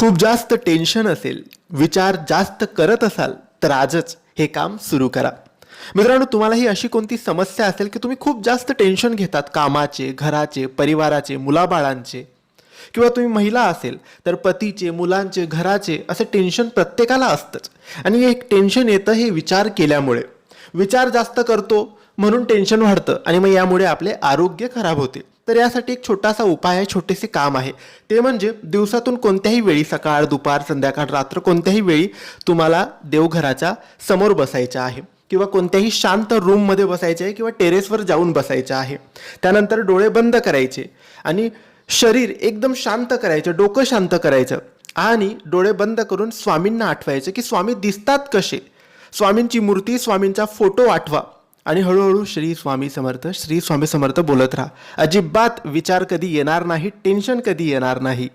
खूप जास्त टेन्शन असेल, विचार जास्त करत असाल तर आजच हे काम सुरू करा. मित्रांनो, तुम्हालाही अशी कोणती समस्या असेल की तुम्ही खूप जास्त टेन्शन घेतात कामाचे, घराचे, परिवाराचे, मुलाबाळांचे, किंवा तुम्ही महिला असेल तर पतीचे, मुलांचे, घराचे, असे टेन्शन प्रत्येकाला असतंच. आणि हे टेन्शन येतं हे विचार केल्यामुळे. विचार जास्त करतो म्हणून टेन्शन वाढतं आणि मग यामुळे आपले आरोग्य खराब होते. तर यासाठी एक छोटासा उपाय आहे, छोटेसे काम आहे. ते म्हणजे दिवसातून कोणत्याही वेळी, सकाळ, दुपार, संध्याकाळ, रात्र, कोणत्याही वेळी तुम्हाला देवघराच्या समोर बसायचं आहे किंवा कोणत्याही शांत रूममध्ये बसायचे आहे किंवा टेरेसवर जाऊन बसायचं आहे. त्यानंतर डोळे बंद करायचे आणि शरीर एकदम शांत करायचं, डोकं शांत करायचं आणि डोळे बंद करून स्वामींना आठवायचं की स्वामी दिसतात कसे. स्वामींची मूर्ती, स्वामींचा फोटो आठवा आणि हळूहळू श्री स्वामी समर्थ, श्री स्वामी समर्थ बोलत राहा. अजिबात विचार कधी येणार नाही, टेन्शन कधी येणार नाही.